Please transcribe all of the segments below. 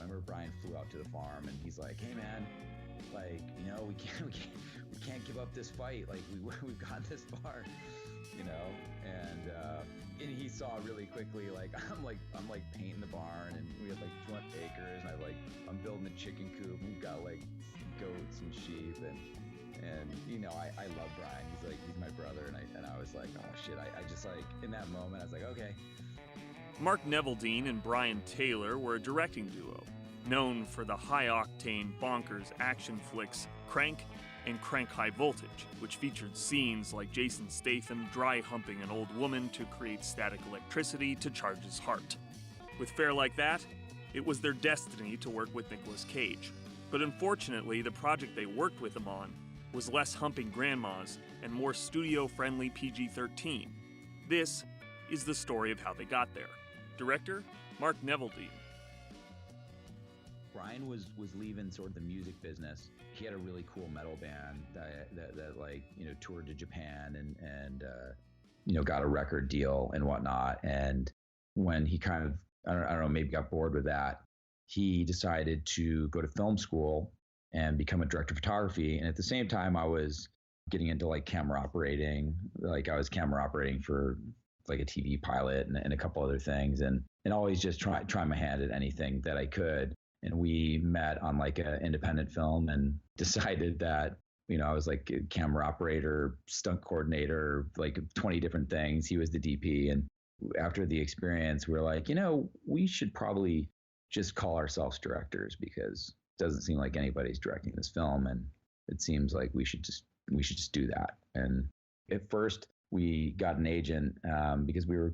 I remember Brian flew out to the farm and he's like, "Hey man, like, you know, we can't give up this fight. Like we've gotten this far, you know." And he saw really quickly, like I'm like painting the barn, and we have like 200 acres, and I'm building a chicken coop, and we've got like goats and sheep, and you know, I love Brian. He's my brother, and I was like, oh shit, I just like in that moment I was like, okay. Mark Neveldine and Brian Taylor were a directing duo, known for the high-octane, bonkers action flicks Crank and Crank High Voltage, which featured scenes like Jason Statham dry-humping an old woman to create static electricity to charge his heart. With fare like that, it was their destiny to work with Nicolas Cage. But unfortunately, the project they worked with him on was less humping grandmas and more studio-friendly PG-13. This is the story of how they got there. Director, Mark Neveldine. Brian was leaving sort of the music business. He had a really cool metal band that like, you know, toured to Japan and you know, got a record deal and whatnot. And when he kind of, I don't know, maybe got bored with that, he decided to go to film school and become a director of photography. And at the same time, I was getting into like camera operating. Like I was camera operating for like a TV pilot and a couple other things, and always just try my hand at anything that I could. And we met on like an independent film and decided that, you know, I was like a camera operator, stunt coordinator, like 20 different things. He was the DP. And after the experience, we were like, you know, we should probably just call ourselves directors, because it doesn't seem like anybody's directing this film. And it seems like we should just do that. And at first, we got an agent because we were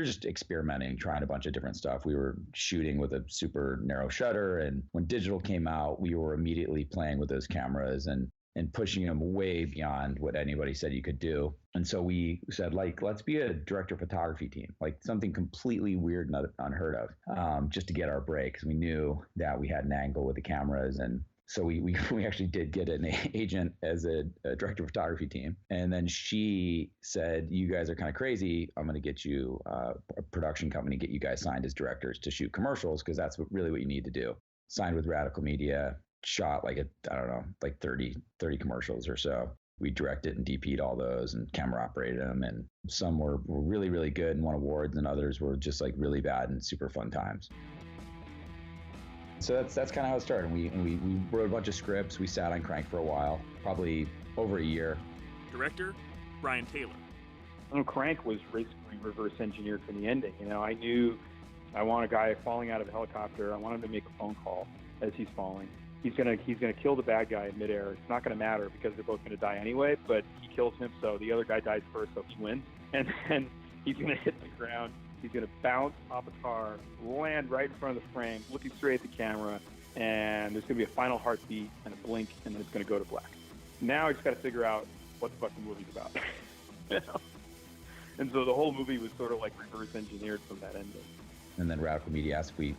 just experimenting, trying a bunch of different stuff. We were shooting with a super narrow shutter, and when digital came out, we were immediately playing with those cameras and pushing them way beyond what anybody said you could do. And so we said, like, let's be a director of photography team, like something completely weird and unheard of, just to get our break, because we knew that we had an angle with the cameras. And so we actually did get an agent as a director of photography team. And then she said, you guys are kind of crazy. I'm going to get you a production company, get you guys signed as directors to shoot commercials, because that's really what you need to do. Signed with Radical Media, shot like 30 commercials or so. We directed and DP'd all those and camera operated them. And some were really, really good and won awards, and others were just like really bad and super fun times. So that's kind of how it started. We wrote a bunch of scripts. We sat on Crank for a while, probably over a year. Director, Brian Taylor. Crank was basically reverse engineered for the ending. You know, I knew I want a guy falling out of a helicopter. I want him to make a phone call as he's falling. He's gonna kill the bad guy in midair. It's not gonna matter because they're both gonna die anyway. But he kills him, so the other guy dies first, so he wins. And then he's gonna hit the ground. He's going to bounce off a car, land right in front of the frame, looking straight at the camera, and there's going to be a final heartbeat and a blink, and then it's going to go to black. Now I just got to figure out what the fuck the movie's about. You know? And so the whole movie was sort of like reverse engineered from that ending. And then Radical Media asked if we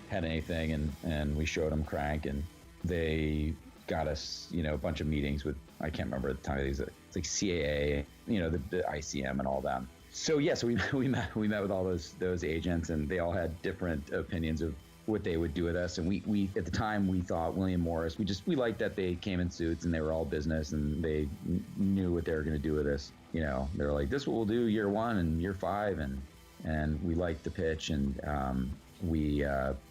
had anything, and we showed them Crank, and they got us, you know, a bunch of meetings with, I can't remember at the time, it's like CAA, you know, the ICM and all them. So we met with all those agents, and they all had different opinions of what they would do with us. And we at the time we thought William Morris, we liked that they came in suits and they were all business and they knew what they were going to do with us. You know, they were like, this is what we'll do year 1 and year 5, and we liked the pitch, and we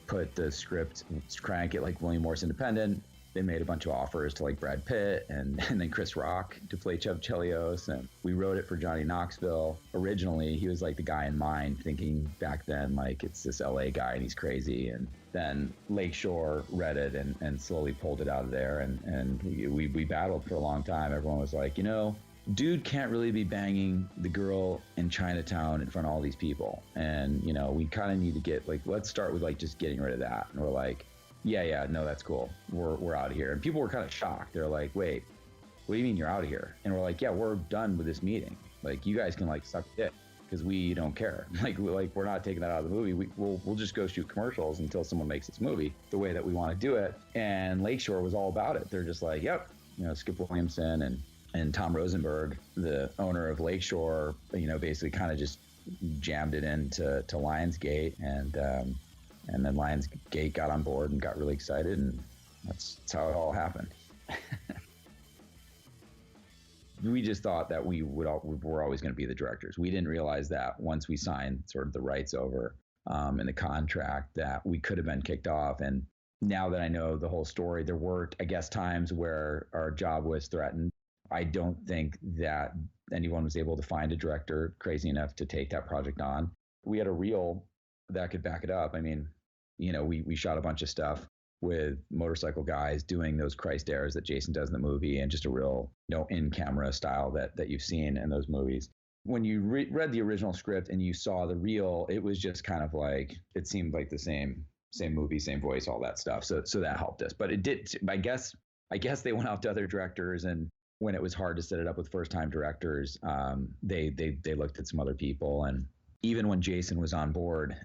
put the script Crank at like William Morris Independent. They made a bunch of offers to like Brad Pitt and then Chris Rock to play Chev Chelios. And we wrote it for Johnny Knoxville. Originally, he was like the guy in mind, thinking back then, like, it's this LA guy and he's crazy. And then Lakeshore read it and slowly pulled it out of there. And we battled for a long time. Everyone was like, you know, dude can't really be banging the girl in Chinatown in front of all these people. And, you know, we kind of need to get like, let's start with like just getting rid of that. And we're like, yeah, no, that's cool. We're out of here. And people were kind of shocked. They're like, wait, what do you mean you're out of here? And we're like, yeah, we're done with this meeting. Like, you guys can like suck dick because we don't care. Like we're not taking that out of the movie. We'll just go shoot commercials until someone makes this movie the way that we want to do it. And Lakeshore was all about it. They're just like, yep, you know, Skip Williamson and Tom Rosenberg, the owner of Lakeshore, you know, basically kind of just jammed it into Lionsgate. And And then Lionsgate got on board and got really excited, and that's how it all happened. We just thought that we were always going to be the directors. We didn't realize that once we signed sort of the rights over in the contract, that we could have been kicked off. And now that I know the whole story, there were, I guess, times where our job was threatened. I don't think that anyone was able to find a director crazy enough to take that project on. We had a reel that could back it up. I mean, we shot a bunch of stuff with motorcycle guys doing those Christ airs that Jason does in the movie, and just a real, in-camera style that you've seen in those movies. When you read the original script and you saw the reel, it was just kind of like, it seemed like the same movie, same voice, all that stuff. So that helped us. But it did, I guess they went out to other directors, and when it was hard to set it up with first-time directors, they looked at some other people. And even when Jason was on board,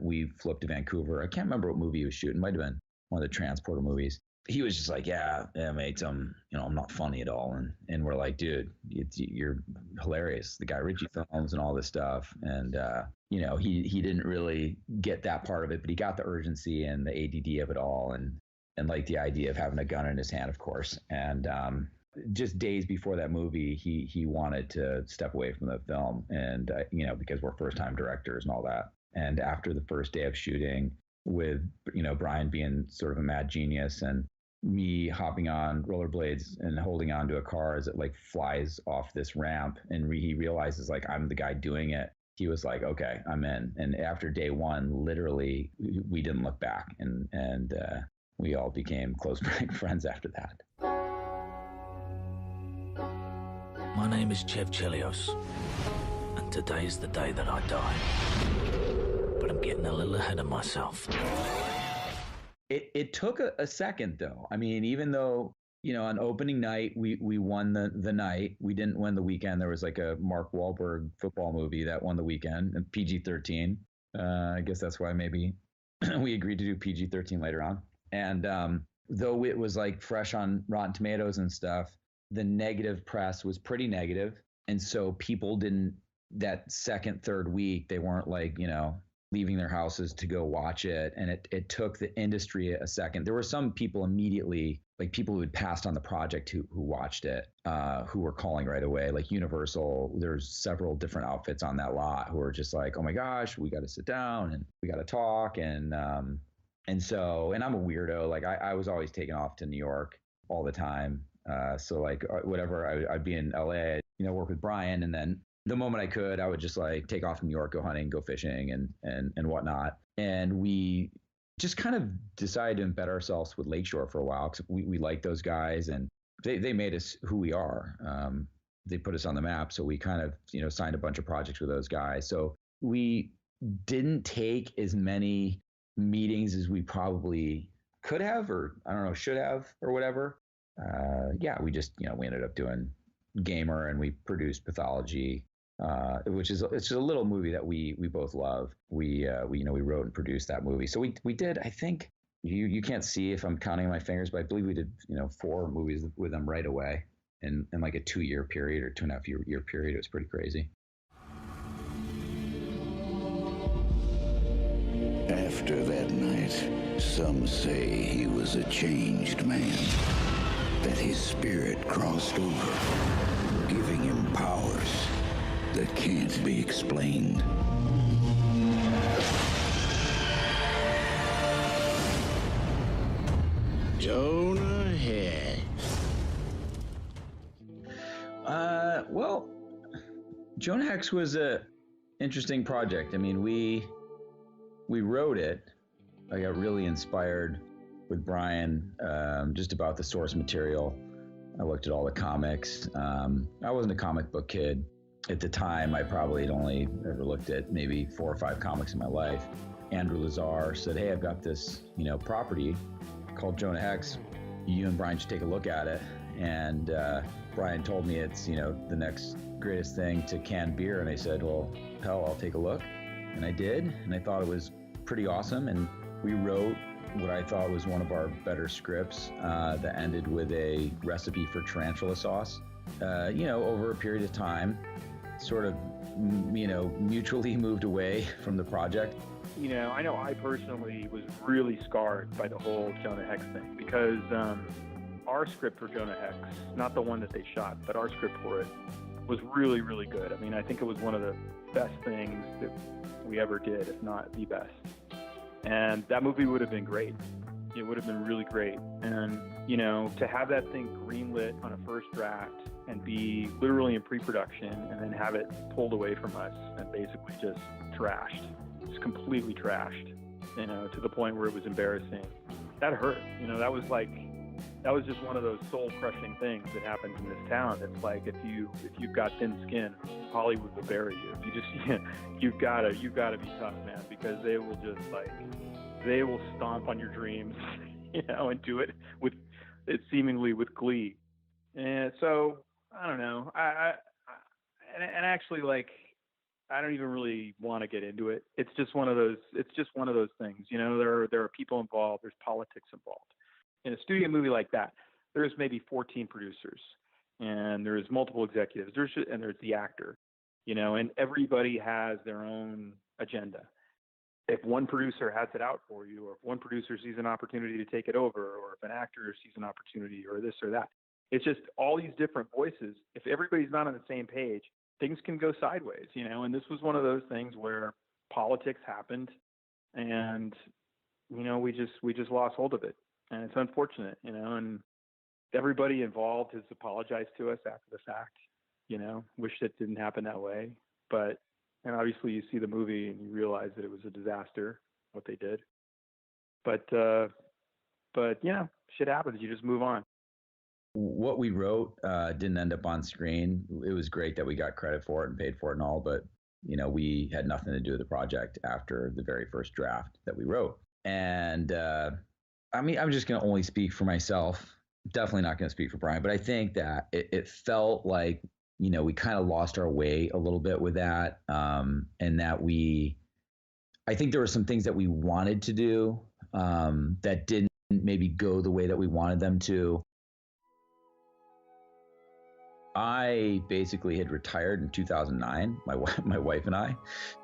we flipped to Vancouver. I can't remember what movie he was shooting. Might have been one of the Transporter movies. He was just like, yeah, mate, I'm not funny at all. And we're like, dude, you're hilarious. The Guy Ritchie films and all this stuff. And, he didn't really get that part of it, but he got the urgency and the ADD of it all. And like the idea of having a gun in his hand, of course. And, just days before that movie, he wanted to step away from the film, and because we're first-time directors and all that. And after the first day of shooting, with Brian being sort of a mad genius, and me hopping on rollerblades and holding onto a car as it like flies off this ramp, and he realizes like I'm the guy doing it. He was like, okay, I'm in. And after day one, literally, we didn't look back, and we all became close friends after that. My name is Chev Chelios, and today's the day that I die. But I'm getting a little ahead of myself. It took a second, though. I mean, even though, on opening night, we won the night, we didn't win the weekend. There was like a Mark Wahlberg football movie that won the weekend, and PG-13. I guess that's why maybe we agreed to do PG-13 later on. And though it was like fresh on Rotten Tomatoes and stuff, the negative press was pretty negative. And so people didn't, that second, third week, they weren't like, leaving their houses to go watch it. And it took the industry a second. There were some people immediately, like people who had passed on the project who watched it, who were calling right away, like Universal. There's several different outfits on that lot who were just like, oh my gosh, we got to sit down and we got to talk. And I'm a weirdo. Like I was always taken off to New York all the time. So like whatever, I'd be in LA, work with Brian. And then the moment I could, I would just like take off to New York, go hunting, go fishing and whatnot. And we just kind of decided to embed ourselves with Lakeshore for a while, because we like those guys, and they made us who we are. They put us on the map. So we kind of, signed a bunch of projects with those guys. So we didn't take as many meetings as we probably could have, or I don't know, should have, or whatever. We just, we ended up doing Gamer, and we produced Pathology, which is it's a little movie that we both love. We wrote and produced that movie. So we did, I think, you can't see if I'm counting my fingers, but I believe we did 4 movies with them right away in like a 2-year period or 2.5 year period. It was pretty crazy. After that night, some say he was a changed man, that his spirit crossed over, giving him powers that can't be explained. Jonah Hex. Well, Jonah Hex was a interesting project. I mean, we wrote it. I got really inspired with Brian, just about the source material. I looked at all the comics. I wasn't a comic book kid at the time. I probably had only ever looked at maybe 4 or 5 comics in my life. Andrew Lazar said, hey, I've got this, property called Jonah Hex. You and Brian should take a look at it. And Brian told me it's, the next greatest thing to canned beer. And I said, well, hell, I'll take a look. And I did. And I thought it was pretty awesome. And we wrote what I thought was one of our better scripts that ended with a recipe for tarantula sauce. Over a period of time, sort of, mutually moved away from the project. I know I personally was really scarred by the whole Jonah Hex thing because our script for Jonah Hex, not the one that they shot, but our script for it was really, really good. I mean, I think it was one of the best things that we ever did, if not the best. And that movie would have been great. It would have been really great. And, to have that thing greenlit on a first draft and be literally in pre-production and then have it pulled away from us and basically just trashed, just completely trashed, to the point where it was embarrassing. That hurt. That was just one of those soul-crushing things that happens in this town. It's like if you've got thin skin, Hollywood will bury you. You've got to be tough, man, because they will stomp on your dreams, and do it seemingly with glee. And so I don't know. Actually, I don't even really want to get into it. It's just one of those things. There are people involved. There's politics involved. In a studio movie like that, there's maybe 14 producers, and there's multiple executives. And there's the actor, and everybody has their own agenda. If one producer has it out for you, or if one producer sees an opportunity to take it over, or if an actor sees an opportunity, or this or that, it's just all these different voices. If everybody's not on the same page, things can go sideways, and this was one of those things where politics happened, and, we just lost hold of it. And it's unfortunate, and everybody involved has apologized to us after the fact, wish it didn't happen that way. And obviously you see the movie and you realize that it was a disaster, what they did. But shit happens. You just move on. What we wrote didn't end up on screen. It was great that we got credit for it and paid for it and all, but, we had nothing to do with the project after the very first draft that we wrote. And, I'm just going to only speak for myself. Definitely not going to speak for Brian, but I think that it felt like, we kind of lost our way a little bit with that. And that I think there were some things that we wanted to do that didn't maybe go the way that we wanted them to. I basically had retired in 2009, my wife and I,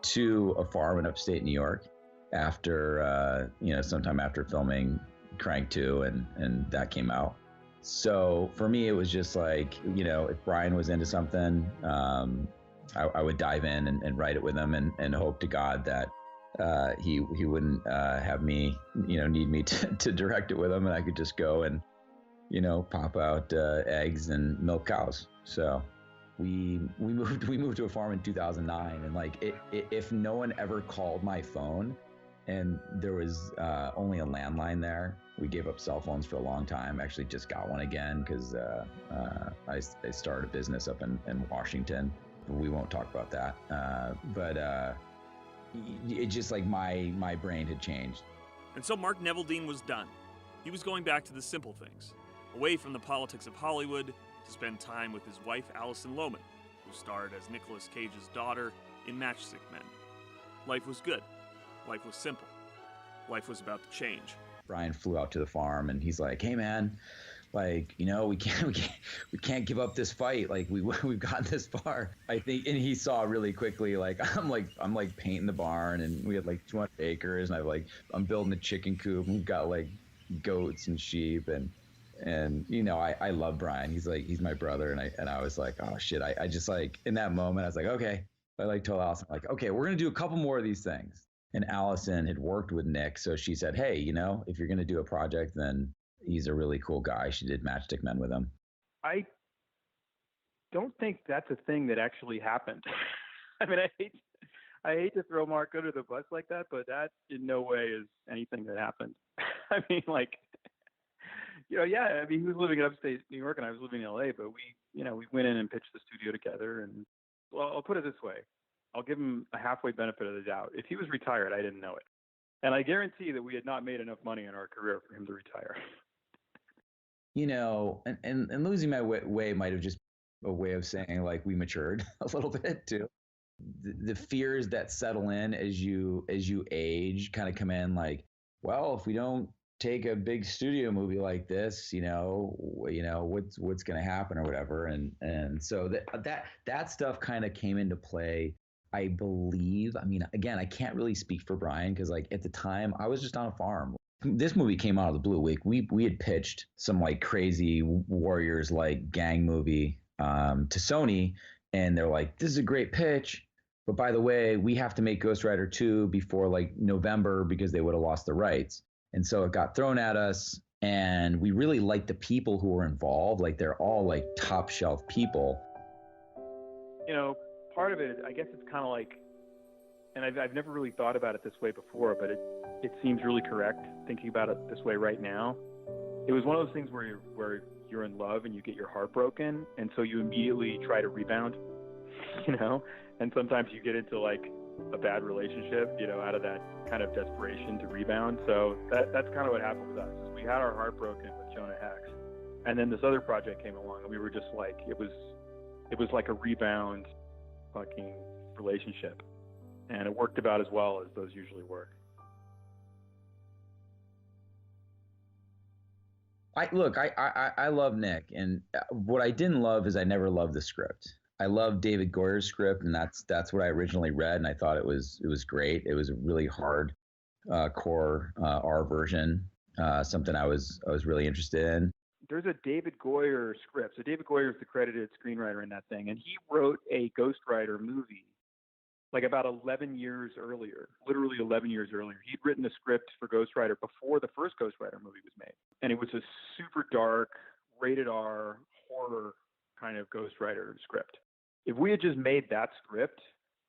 to a farm in upstate New York after, sometime after filming Crank 2 and that came out. So for me, it was just like, if Brian was into something, I would dive in and write it with him and hope to God that he wouldn't have me, need me to direct it with him, and I could just go and, pop out eggs and milk cows. So we moved to a farm in 2009, and if no one ever called my phone and there was only a landline there, we gave up cell phones for a long time. Actually just got one again because I started a business up in Washington. We won't talk about that. But it just my brain had changed. And so Mark Neveldine was done. He was going back to the simple things, away from the politics of Hollywood, to spend time with his wife, Alison Lohman, who starred as Nicolas Cage's daughter in Matchstick Men. Life was good. Life was simple. Life was about to change. Brian flew out to the farm and he's like, "Hey man, we can't give up this fight. We've gotten this far." I think, and he saw really quickly, I'm painting the barn, and we had 200 acres, and I'm building a chicken coop, and we've got goats and sheep, and I love Brian. He's my brother, and I was like, oh shit. I just in that moment I was like, okay. I told Alison, okay, we're gonna do a couple more of these things. And Alison had worked with Nick, so she said, hey, if you're gonna do a project, then he's a really cool guy. She did Matchstick Men with him. I don't think that's a thing that actually happened. I mean, I hate to throw Mark under the bus like that, but that in no way is anything that happened. I mean, he was living in upstate New York and I was living in LA, but we went in and pitched the studio together. And well, I'll put it this way. I'll give him a halfway benefit of the doubt. If he was retired, I didn't know it. And I guarantee that we had not made enough money in our career for him to retire. And losing my way might have just been a way of saying we matured a little bit too. The fears that settle in as you age kind of come in well, if we don't take a big studio movie like this, what's going to happen or whatever. And so that stuff kind of came into play, I believe. I mean, again, I can't really speak for Brian because like at the time I was just on a farm. This movie came out of the blue. We had pitched some like crazy Warriors like gang movie to Sony, and they're like, this is a great pitch, but by the way, we have to make Ghost Rider 2 before like November because they would have lost the rights. And so it got thrown at us, and we really liked the people who were involved. Like they're all like top shelf people. Part of it, I guess it's kind of like, and I've never really thought about it this way before, but it seems really correct thinking about it this way right now. It was one of those things where you're in love and you get your heart broken, and so you immediately try to rebound, and sometimes you get into like a bad relationship, out of that kind of desperation to rebound. So that's kind of what happened with us. We had our heart broken with Jonah Hex, and then this other project came along, and we were just like, it was like a rebound fucking relationship, and it worked about as well as those usually work. I love Nick, and what I didn't love is I never loved the script. I loved David Goyer's script, and that's what I originally read, and I thought it was great. It was a really hard core R version, something I was really interested in. There's a David Goyer script. So David Goyer is the credited screenwriter in that thing, and he wrote a Ghost Rider movie like about 11 years earlier, literally 11 years earlier. He'd written the script for Ghost Rider before the first Ghost Rider movie was made, and it was a super dark, rated R horror kind of Ghost Rider script. If we had just made that script,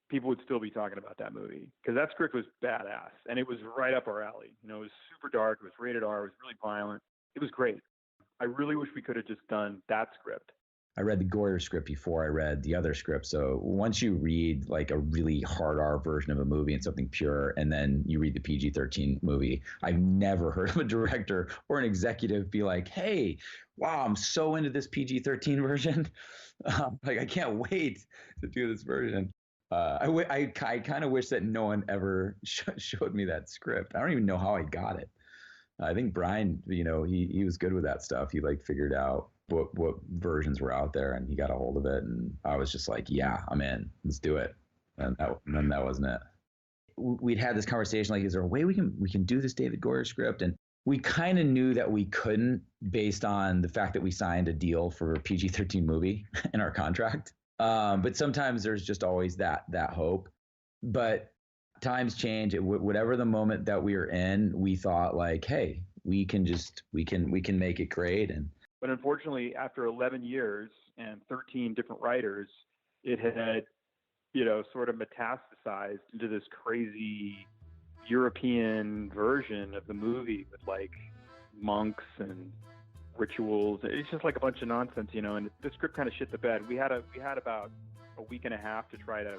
people would still be talking about that movie because that script was badass, and it was right up our alley. It was super dark, it was rated R, it was really violent. It was great. I really wish we could have just done that script. I read the Goyer script before I read the other script. So once you read like a really hard R version of a movie and something pure, and then you read the PG-13 movie, I've never heard of a director or an executive be like, hey, wow, I'm so into this PG-13 version. Like, I can't wait to do this version. I kind of wish that no one ever showed me that script. I don't even know how I got it. I think Brian, he was good with that stuff. He like figured out what versions were out there, and he got a hold of it. And I was just like, yeah, I'm in. Let's do it. And then that wasn't it. We'd had this conversation like, is there a way we can do this David Goyer script? And we kind of knew that we couldn't based on the fact that we signed a deal for a PG-13 movie in our contract. But sometimes there's just always that hope. But times change. Whatever the moment that we were in, we thought like, hey, we can make it great. But unfortunately, after 11 years and 13 different writers, it had, sort of metastasized into this crazy European version of the movie with like monks and rituals. It's just like a bunch of nonsense, and the script kind of shit the bed. We had about a week and a half to try to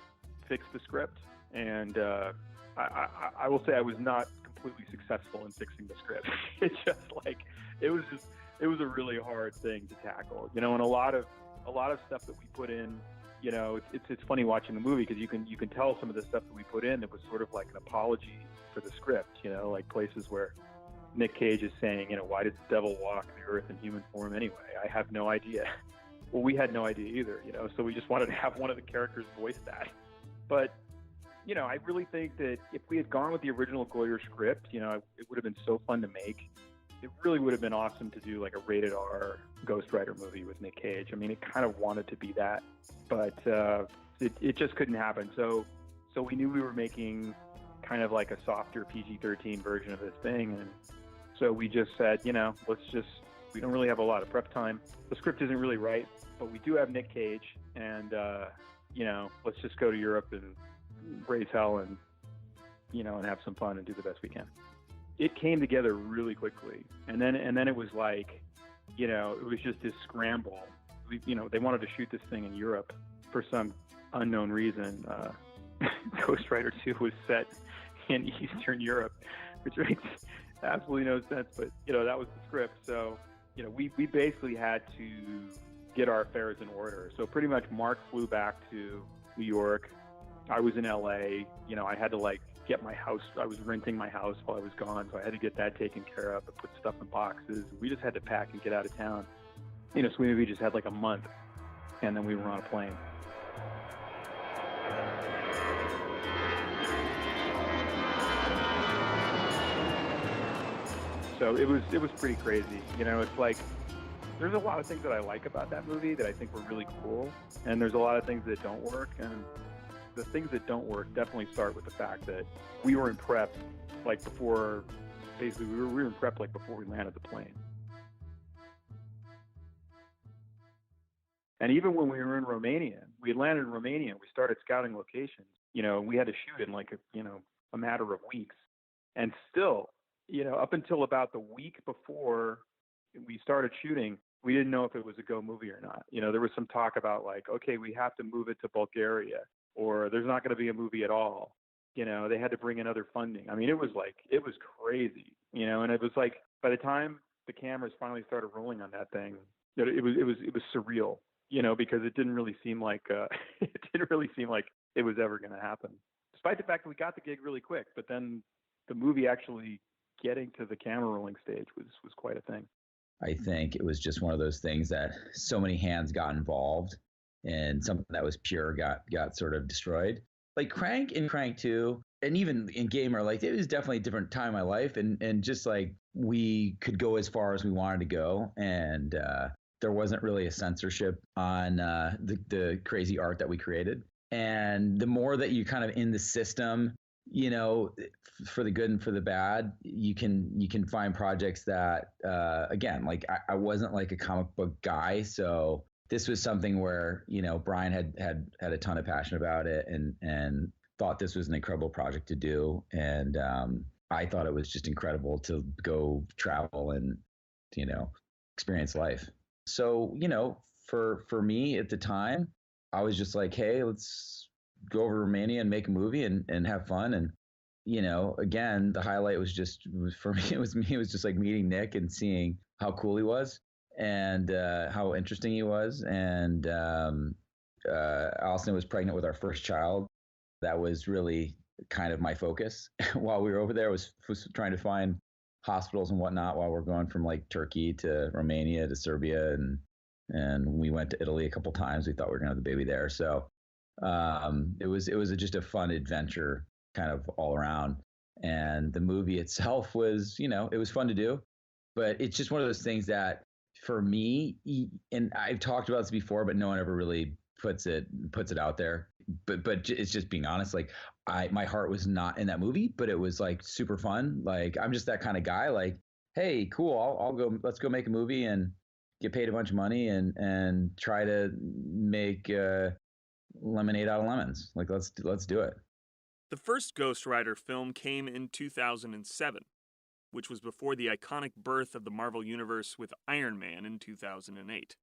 fix the script. And I will say I was not completely successful in fixing the script. It's just like, it was a really hard thing to tackle, and a lot of stuff that we put in, it's funny watching the movie because you can tell some of the stuff that we put in that was sort of like an apology for the script, like places where Nick Cage is saying, why did the devil walk the earth in human form anyway? I have no idea. Well, we had no idea either, so we just wanted to have one of the characters voice that. But I really think that if we had gone with the original Goyer script, it would have been so fun to make. It really would have been awesome to do like a rated R Ghost Rider movie with Nick Cage. I mean, it kind of wanted to be that, but it just couldn't happen. So we knew we were making kind of like a softer PG-13 version of this thing, and so we just said, we don't really have a lot of prep time. The script isn't really right, but we do have Nick Cage, and let's just go to Europe and raise hell and have some fun and do the best we can. It came together really quickly, and then it was like, it was just this scramble. They wanted to shoot this thing in Europe for some unknown reason. Ghost Rider 2 was set in Eastern Europe, which makes absolutely no sense, but that was the script. So we basically had to get our affairs in order. So pretty much Mark flew back to New York, I was in LA, I had to like get my house. I was renting my house while I was gone, so I had to get that taken care of and put stuff in boxes. We just had to pack and get out of town. So maybe we just had like a month, and then we were on a plane. So it was pretty crazy. It's like there's a lot of things that I like about that movie that I think were really cool, and there's a lot of things that don't work. And the things that don't work definitely start with the fact that we were in prep like before. Basically, we were in prep like before we landed the plane. And even when we were in Romania, we had landed in Romania. We started scouting locations. We had to shoot in like a matter of weeks, and still. Up until about the week before we started shooting, we didn't know if it was a go movie or not. There was some talk about like, okay, we have to move it to Bulgaria, or there's not going to be a movie at all. They had to bring in other funding. I mean, it was crazy, and it was like, by the time the cameras finally started rolling on that thing, it was surreal, because it didn't really seem like, it was ever going to happen, despite the fact that we got the gig really quick. But then the movie actually getting to the camera rolling stage was quite a thing. I think it was just one of those things that so many hands got involved, and something that was pure got sort of destroyed. Like Crank and Crank 2, and even in Gamer, like it was definitely a different time in my life, and just like we could go as far as we wanted to go, and there wasn't really a censorship on the crazy art that we created. And the more that you kind of in the system, for the good and for the bad, you can find projects that again, like I wasn't like a comic book guy, so this was something where Brian had a ton of passion about it, and thought this was an incredible project to do, and I thought it was just incredible to go travel and experience life. So for me at the time, I was just like, hey, let's go over to Romania and make a movie and have fun. And again, the highlight was for me, it was just like meeting Nick and seeing how cool he was, and how interesting he was. And Allison was pregnant with our first child. That was really kind of my focus while we were over there, was trying to find hospitals and whatnot while we're going from like Turkey to Romania to Serbia, and we went to Italy a couple times. We thought we were gonna have the baby there. So it was just a fun adventure kind of all around. And the movie itself was, it was fun to do, but it's just one of those things that for me, and I've talked about this before, but no one ever really puts it out there. But it's just being honest. Like my heart was not in that movie, but it was like super fun. Like I'm just that kind of guy. Like, hey, cool. I'll go. Let's go make a movie and get paid a bunch of money and try to make lemonade out of lemons. Like let's do it. The first Ghost Rider film came in 2007, which was before the iconic birth of the Marvel Universe with Iron Man in 2008.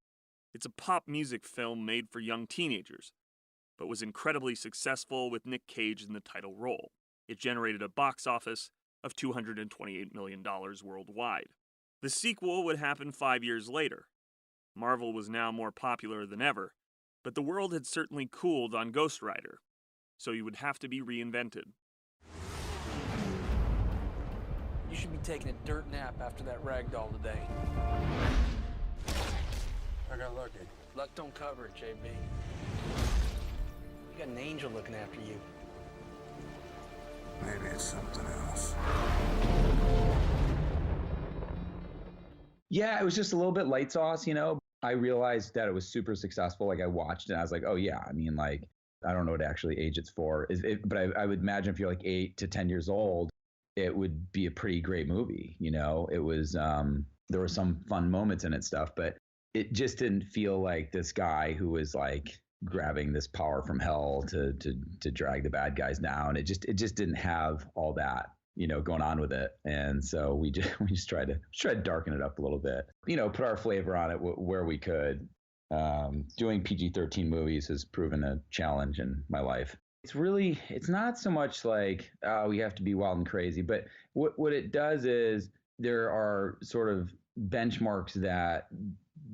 It's a pop music film made for young teenagers, but was incredibly successful with Nick Cage in the title role. It generated a box office of $228 million worldwide. The sequel would happen 5 years later. Marvel was now more popular than ever, but the world had certainly cooled on Ghost Rider, so you would have to be reinvented. You should be taking a dirt nap after that ragdoll today. I got lucky. Luck don't cover it, JB. You got an angel looking after you. Maybe it's something else. Yeah, it was just a little bit light sauce, I realized that it was super successful. Like I watched it and I was like, oh yeah, I mean, like, I don't know what actually age it's for, but I would imagine if you're like 8 to 10 years old, it would be a pretty great movie. It was, there were some fun moments in it stuff, but it just didn't feel like this guy who was like grabbing this power from hell to drag the bad guys down. It just didn't have all that, going on with it. And so we just tried to darken it up a little bit, put our flavor on it where we could. Doing PG-13 movies has proven a challenge in my life. It's not so much like, oh, we have to be wild and crazy, but what it does is there are sort of benchmarks that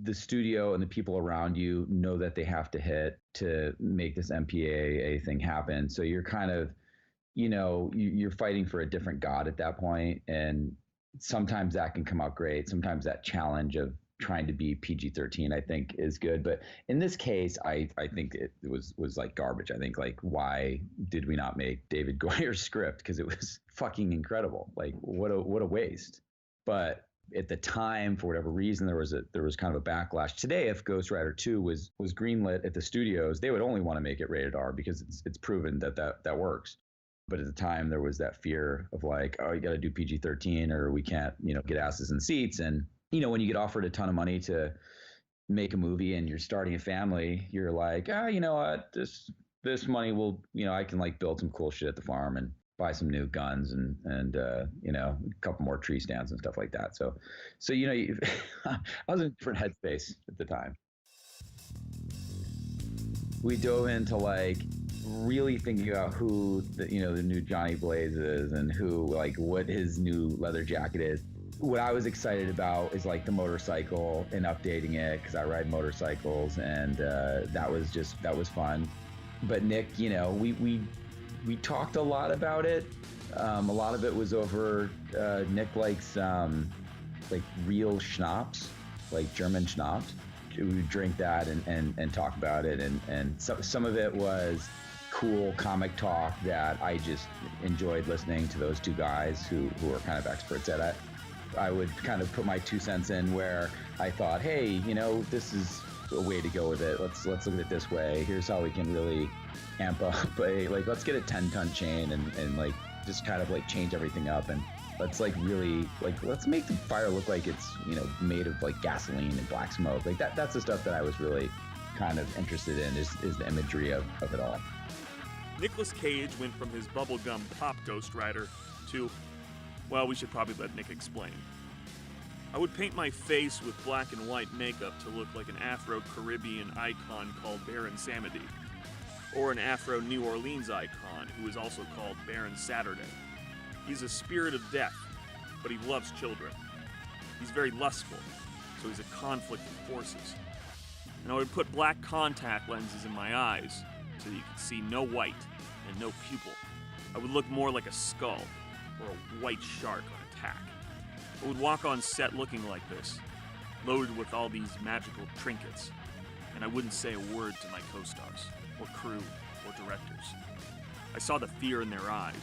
the studio and the people around you know that they have to hit to make this MPAA thing happen. So you're kind of, you're fighting for a different God at that point. And sometimes that can come out great. Sometimes that challenge of trying to be PG-13, I think, is good. But in this case, I think it was like garbage. I think, like, why did we not make David Goyer's script? Because it was fucking incredible. Like, what a waste. But at the time, for whatever reason, there was kind of a backlash. Today, if Ghost Rider 2 was greenlit at the studios, they would only want to make it rated R because it's proven that works. But at the time, there was that fear of like, oh, you got to do PG-13 or we can't, get asses in seats. And when you get offered a ton of money to make a movie and you're starting a family, you're like, you know what, this money will, I can like build some cool shit at the farm and buy some new guns and a couple more tree stands and stuff like that. So I was in a different headspace at the time. We dove into like really thinking about who the new Johnny Blaze is and what his new leather jacket is. What I was excited about is like the motorcycle and updating it because I ride motorcycles, and that was fun. But Nick, we talked a lot about it. A lot of it was over. Nick likes like real schnapps, like German schnapps. We would drink that and talk about it, and some of it was cool comic talk that I just enjoyed listening to those two guys who are kind of experts at it. I would kind of put my 2 cents in where I thought, hey, this is a way to go with it. Let's look at it this way. Here's how we can really amp up let's get a 10-ton chain and like just kind of like change everything up, and let's like really let's make the fire look like it's made of like gasoline and black smoke. Like that's the stuff that I was really kind of interested in is the imagery of it all. Nicolas Cage went from his bubblegum pop Ghost Rider to, well, we should probably let Nick explain. I would paint my face with black and white makeup to look like an Afro-Caribbean icon called Baron Samedi, or an Afro-New Orleans icon who is also called Baron Saturday. He's a spirit of death, but he loves children. He's very lustful, so he's a conflict of forces. And I would put black contact lenses in my eyes so that you could see no white and no pupil. I would look more like a skull or a white shark on attack. I would walk on set looking like this, loaded with all these magical trinkets, and I wouldn't say a word to my co-stars, or crew, or directors. I saw the fear in their eyes,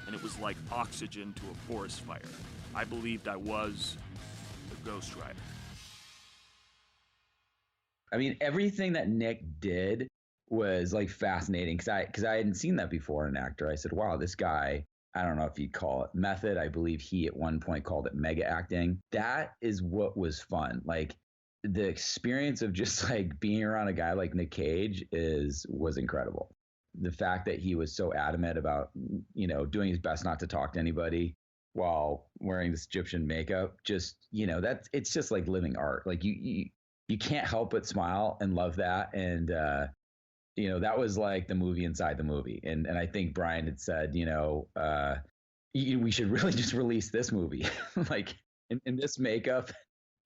and it was like oxygen to a forest fire. I believed I was the Ghost Rider. I mean, everything that Nick did was like fascinating because I hadn't seen that before in an actor. I said, wow, this guy, I don't know if you'd call it method. I believe he at one point called it mega acting. That is what was fun. Like the experience of just like being around a guy like Nick Cage was incredible. The fact that he was so adamant about, doing his best not to talk to anybody while wearing this Egyptian makeup, just, it's just like living art. Like you can't help but smile and love that. And, that was like the movie inside the movie. And I think Brian had said, we should really just release this movie like in this makeup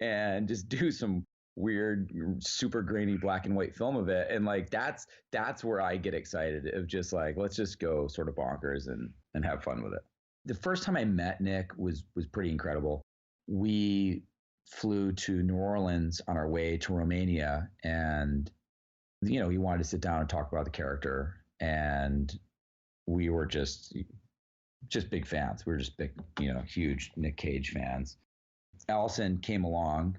and just do some weird, super grainy black and white film of it. And like, that's where I get excited of just like, let's just go sort of bonkers and have fun with it. The first time I met Nick was pretty incredible. We flew to New Orleans on our way to Romania, and he wanted to sit down and talk about the character, and we were just big fans. We were just big, huge Nick Cage fans. Allison came along.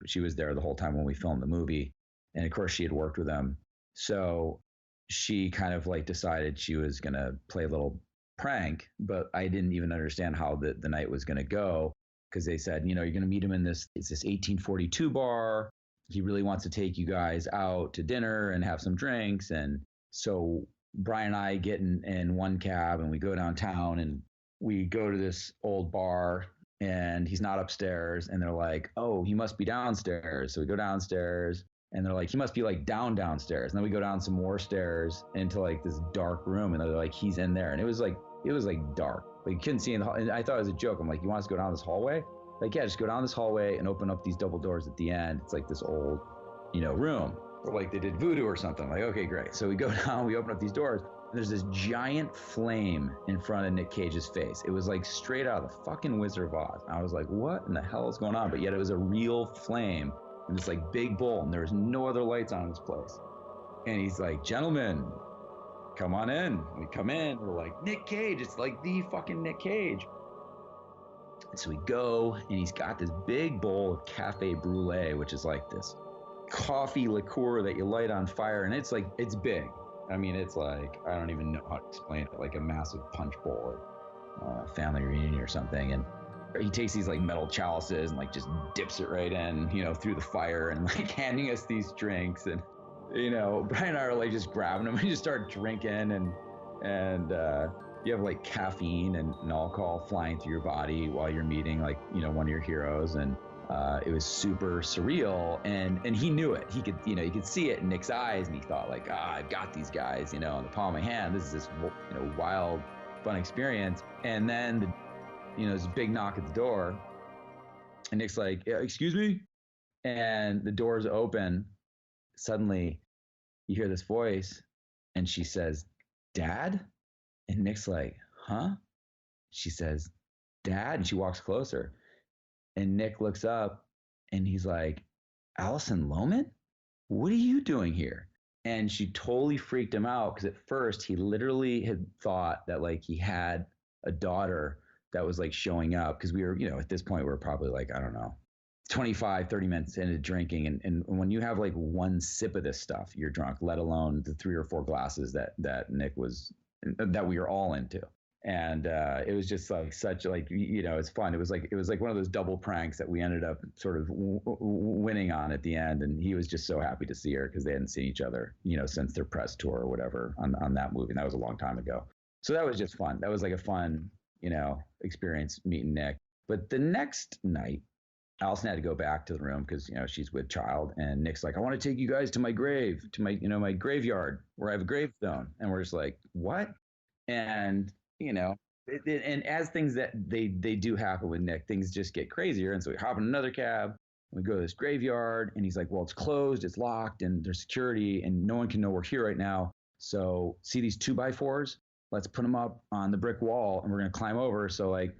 She was there the whole time when we filmed the movie, and of course she had worked with him. So she kind of like decided she was going to play a little prank, but I didn't even understand how the night was going to go, because they said, you're going to meet him in this 1842 bar. He really wants to take you guys out to dinner and have some drinks. And so Brian and I get in one cab and we go downtown and we go to this old bar, and he's not upstairs. And they're like, oh, he must be downstairs. So we go downstairs, and they're like, he must be like downstairs. And then we go down some more stairs into like this dark room, and they're like, he's in there. And it was like dark. Like you couldn't see in the hall. And I thought it was a joke. I'm like, you want us to go down this hallway? like, yeah, just go down this hallway and open up these double doors at the end. It's like this old, room, or like they did voodoo or something. Like, okay, great. So we go down, we open up these doors, and there's this giant flame in front of Nick Cage's face. It was like straight out of the fucking Wizard of Oz. I was like, what in the hell is going on? But yet it was a real flame in this like big bowl, and there was no other lights on in this place. And he's like, gentlemen, come on in. We come in, we're like, Nick Cage, it's like the fucking Nick Cage. And so we go, and he's got this big bowl of Cafe Brulee, which is like this coffee liqueur that you light on fire, and it's big. I mean, it's like, I don't even know how to explain it, like a massive punch bowl at family reunion or something. And he takes these like metal chalices and like just dips it right in, through the fire, and like handing us these drinks. And, Brian and I are like just grabbing them and just start drinking, and you have like caffeine and alcohol flying through your body while you're meeting like, one of your heroes. And it was super surreal, and he knew it. He could, you could see it in Nick's eyes, and he thought like, I've got these guys, in the palm of my hand. This is this, wild, fun experience. And then, there's a big knock at the door, and Nick's like, yeah, excuse me? And the doors open. Suddenly, you hear this voice, and she says, Dad? And Nick's like, huh? She says, Dad? And she walks closer. And Nick looks up, and he's like, Alison Lohman? What are you doing here? And she totally freaked him out, because at first he literally had thought that like he had a daughter that was like showing up, because we were, at this point we were probably like, I don't know, 25, 30 minutes into drinking. And when you have like one sip of this stuff, you're drunk, let alone the 3 or 4 glasses that Nick was, that we were all into. And it was just like such like, it's fun. It was like one of those double pranks that we ended up sort of winning on at the end. And he was just so happy to see her, because they hadn't seen each other, since their press tour or whatever on that movie. And that was a long time ago. So that was just fun. That was like a fun, experience meeting Nick. But the next night, Alison had to go back to the room because, she's with child. And Nick's like, I want to take you guys to my grave, to my, my graveyard where I have a gravestone. And we're just like, what? And, and as things that they do happen with Nick, things just get crazier. And so we hop in another cab, and we go to this graveyard, and he's like, well, it's closed, it's locked, and there's security, and no one can know we're here right now. So see these 2x4s? Let's put them up on the brick wall, and we're going to climb over. So like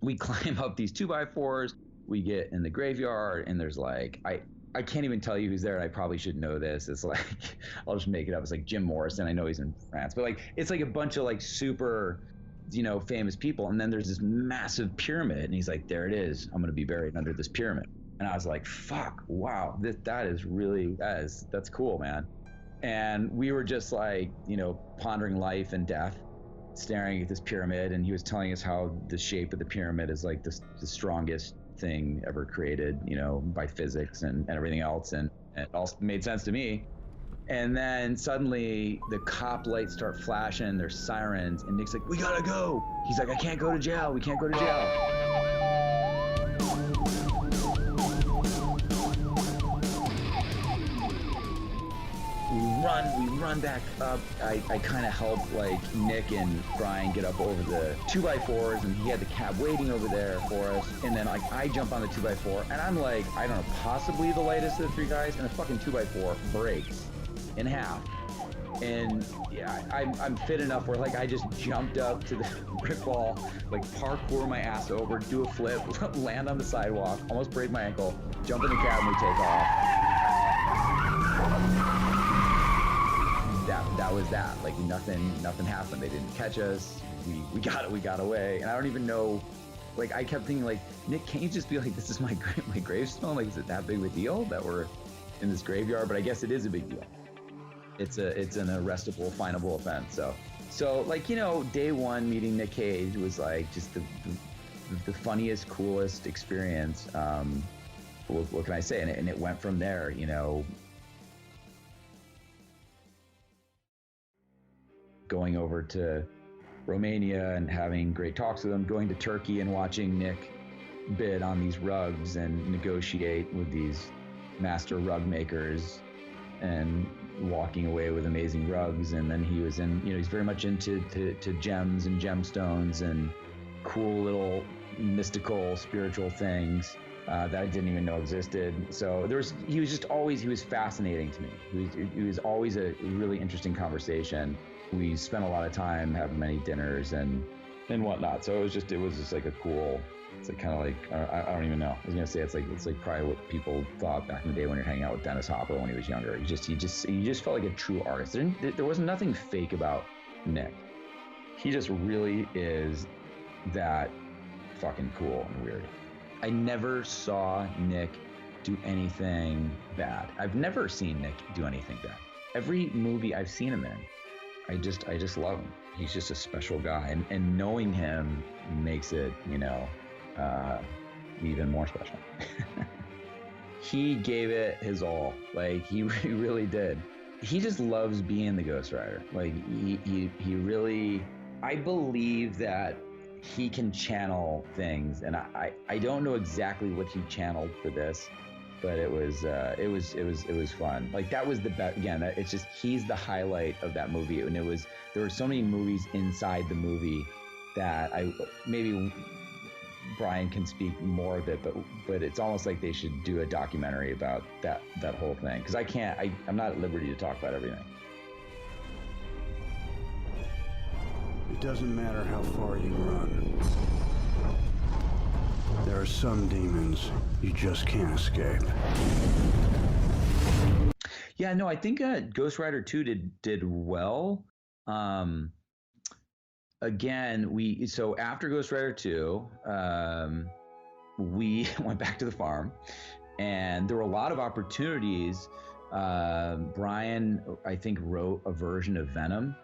we climb up these 2x4s, we get in the graveyard, and there's like, I can't even tell you who's there, and I probably should know this. It's like, I'll just make it up. It's like Jim Morrison. I know he's in France, but like, it's like a bunch of like super, famous people. And then there's this massive pyramid, and he's like, there it is. I'm going to be buried under this pyramid. And I was like, fuck, wow, that is really, that's cool, man. And we were just like, pondering life and death, staring at this pyramid. And he was telling us how the shape of the pyramid is like the strongest thing ever created, by physics and everything else. And it all made sense to me. And then suddenly the cop lights start flashing, there's sirens, and Nick's like, we gotta go. He's like, I can't go to jail. We can't go to jail. We run back up. I kind of helped like Nick and Brian get up over the 2x4s, and he had the cab waiting over there for us. And then like I jump on the 2x4, and I'm like, I don't know, possibly the lightest of the 3 guys, and the fucking 2x4 breaks in half. And yeah, I'm fit enough where like I just jumped up to the brick wall, like parkour my ass over, do a flip, land on the sidewalk, almost break my ankle, jump in the cab, and we take off. That was that. Like nothing happened. They didn't catch us. We got away. And I don't even know. Like I kept thinking, like, Nick, can't you just be like, this is my gravestone? Like, is it that big of a deal that we're in this graveyard? But I guess it is a big deal. It's an arrestable, finable offense. So like, day one meeting Nick Cage was like just the funniest, coolest experience. What can I say? And it went from there. Going over to Romania and having great talks with him, going to Turkey and watching Nick bid on these rugs and negotiate with these master rug makers and walking away with amazing rugs. And then he was he's very much into to gems and gemstones, and cool little mystical, spiritual things that I didn't even know existed. So he was fascinating to me. He was always a really interesting conversation. We spent a lot of time having many dinners and whatnot. So it was just like a cool. It's like kind of like I don't even know. I was gonna say it's like probably what people thought back in the day when you're hanging out with Dennis Hopper when he was younger. He just felt like a true artist. There wasn't nothing fake about Nick. He just really is that fucking cool and weird. I never saw Nick do anything bad. I've never seen Nick do anything bad. Every movie I've seen him in, I just love him. He's just a special guy, and knowing him makes it, even more special. He gave it his all. Like he really did. He just loves being the Ghost Rider. Like he really. I believe that he can channel things, and I don't know exactly what he channeled for this, but it was fun. Like that was the best. Again, it's just he's the highlight of that movie, and there were so many movies inside the movie that maybe Brian can speak more of it, but it's almost like they should do a documentary about that whole thing, because I'm not at liberty to talk about everything. It doesn't matter how far you run. There are some demons you just can't escape. Yeah, no, I think Ghost Rider 2 did well. Again, so after Ghost Rider 2, we went back to the farm, and there were a lot of opportunities. Brian, I think, wrote a version of Venom,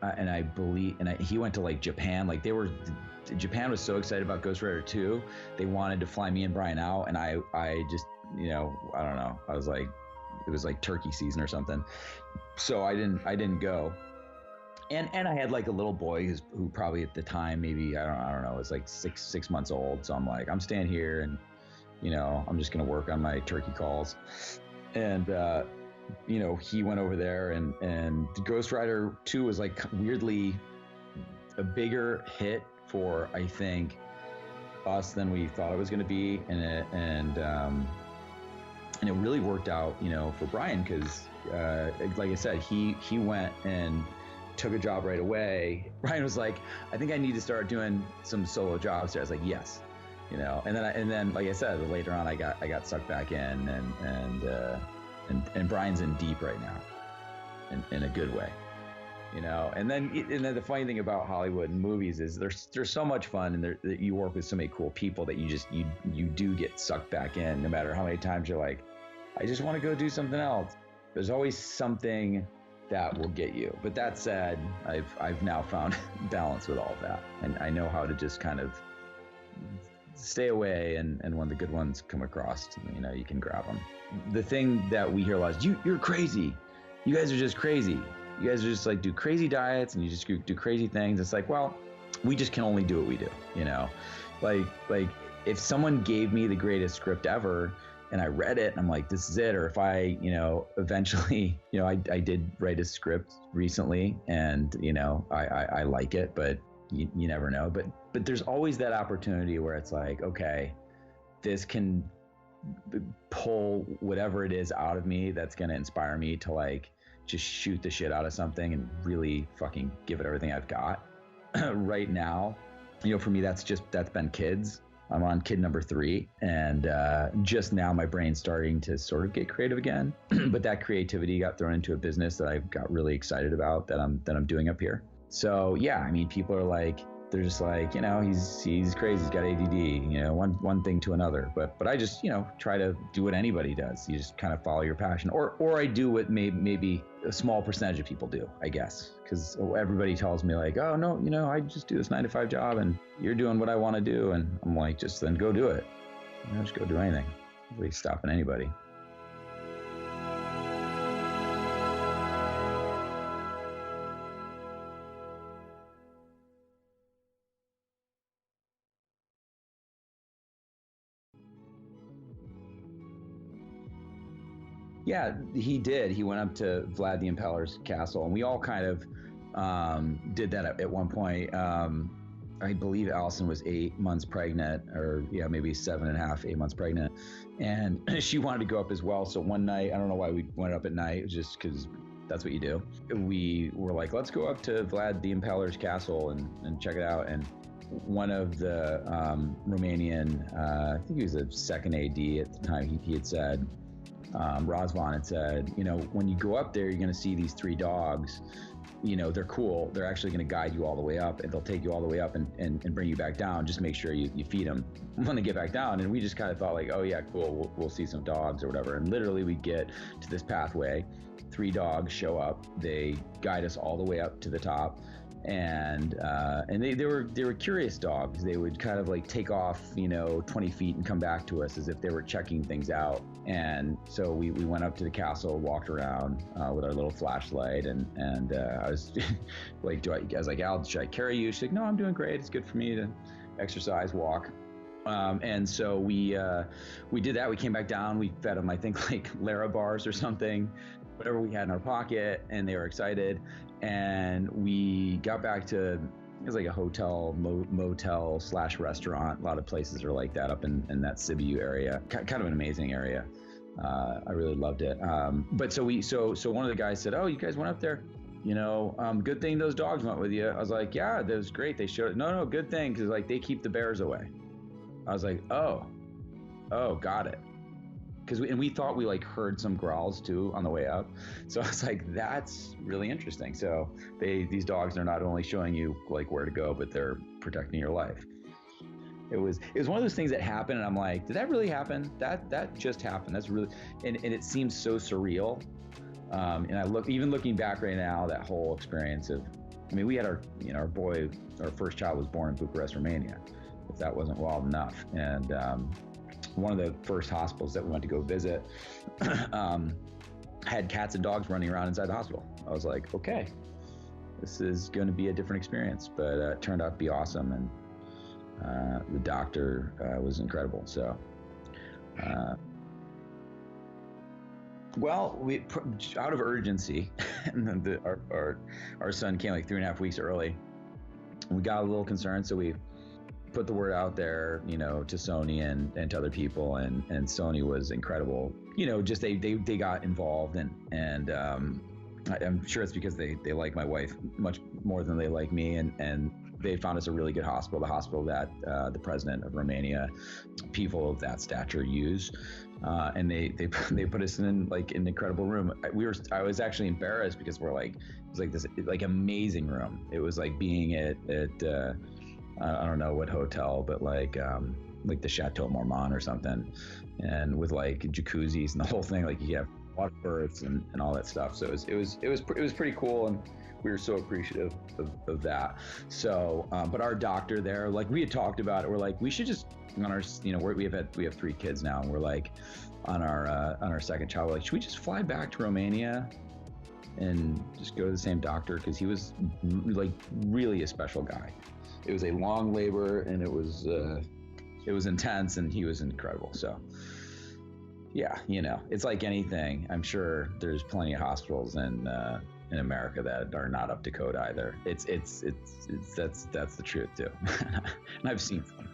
and I believe, he went to like Japan. Like Japan was so excited about Ghost Rider 2, they wanted to fly me and Brian out, and I just, I don't know. I was like, it was like turkey season or something, so I didn't go. And I had like a little boy who probably at the time, maybe, I don't know, was like six months old. So I'm like, I'm staying here, and I'm just gonna work on my turkey calls. And he went over there, and Ghost Rider 2 was like weirdly a bigger hit for, I think, us than we thought it was going to be, and it really worked out, for Brian, because like I said, he went and took a job right away. Brian was like, I think I need to start doing some solo jobs here. I was like, yes, and then like I said, later on, I got sucked back in, and Brian's in deep right now, in a good way, And then the funny thing about Hollywood and movies is there's so much fun, and that you work with so many cool people that you do get sucked back in, no matter how many times you're like, I just want to go do something else. There's always something that will get you. But that said, I've now found balance with all of that, and I know how to just kind of stay away, and when the good ones come across, you can grab them. The thing that we hear a lot is, you're crazy. You guys are just crazy. You guys are just like do crazy diets, and you just do crazy things. It's like, well, we just can only do what we do, like if someone gave me the greatest script ever and I read it and I'm like, this is it. Or if I, eventually, I did write a script recently, and, I like it, but you never know. But there's always that opportunity where it's like, okay, this can pull whatever it is out of me that's going to inspire me to like just shoot the shit out of something and really fucking give it everything I've got. Right now, for me, that's been Kids. I'm on kid number 3, and just now my brain's starting to sort of get creative again. But that creativity got thrown into a business that I got really excited about that I'm doing up here. So yeah, I mean, people are like, they're just like, he's crazy, he's got ADD, one thing to another. But I just, try to do what anybody does. You just kind of follow your passion, or I do what maybe a small percentage of people do, I guess, because everybody tells me like, oh no, I just do this 9-to-5 job, and you're doing what I want to do, and I'm like, just then go do it. Just go do anything. Nobody's stopping anybody. Yeah, he did. He went up to Vlad the Impaler's castle, and we all kind of did that at one point. I believe Allison was 8 months pregnant, or yeah, maybe 7.5, 8 months pregnant. And she wanted to go up as well. So one night, I don't know why we went up at night, it was just because that's what you do. We were like, let's go up to Vlad the Impaler's castle and check it out. And one of the Romanian, I think he was a second AD at the time, he had said, Razvan had said, you know, when you go up there, you're going to see these 3 dogs. You know, they're cool. They're actually going to guide you all the way up, and they'll take you all the way up and bring you back down. Just make sure you feed them when they get back down. And we just kind of thought like, oh yeah, cool. We'll see some dogs or whatever. And literally we get to this pathway, 3 dogs show up. They guide us all the way up to the top. And they were curious dogs. They would kind of like take off, you know, 20 feet and come back to us as if they were checking things out. And so we went up to the castle, walked around with our little flashlight, and I was like, I was like, Al, should I carry you? She's like, no, I'm doing great. It's good for me to exercise, walk. And so we did that. We came back down. We fed them, I think, like Lara bars or something, whatever we had in our pocket, and they were excited. And we got back to, it was like a hotel, motel / restaurant. A lot of places are like that up in that Sibiu area. Kind of an amazing area. I really loved it. But so one of the guys said, oh, you guys went up there? You know, good thing those dogs went with you. I was like, yeah, that was great. They showed, no, good thing, because like they keep the bears away. I was like, oh, got it. Because we thought we like heard some growls too on the way up, so I was like, that's really interesting. So these dogs are not only showing you like where to go, but they're protecting your life. It was one of those things that happened, and I'm like, did that really happen? That just happened. That's really, and it seems so surreal. And looking back right now, that whole experience of, I mean, we had our first child was born in Bucharest, Romania, if that wasn't wild enough. And one of the first hospitals that we went to go visit had cats and dogs running around inside the hospital. I was like, okay, this is going to be a different experience, but it turned out to be awesome. And the doctor was incredible. So, well, we out of urgency, and our son came like 3.5 weeks early. We got a little concerned, so we put the word out there, you know, to Sony and to other people, and Sony was incredible. You know, just they got involved, and I'm sure it's because they like my wife much more than they like me, and they found us a really good hospital, the hospital that the president of Romania, people of that stature use, and they put us in like an incredible room. I was actually embarrassed because we're like, it was like this like amazing room. It was like being at I don't know what hotel, but like the Chateau Marmont or something, and with like jacuzzis and the whole thing. Like you have water births and all that stuff. So it was pretty cool, and we were so appreciative of that. So, but our doctor there, like we had talked about it, we're like, we should just on our, you know, we have 3 kids now, and we're like on our second child, we're like, should we just fly back to Romania and just go to the same doctor, because he was like really a special guy. It was a long labor, and it was intense, and he was incredible. So yeah, you know, it's like anything. I'm sure there's plenty of hospitals in America that are not up to code either. It's that's the truth too. And I've seen some.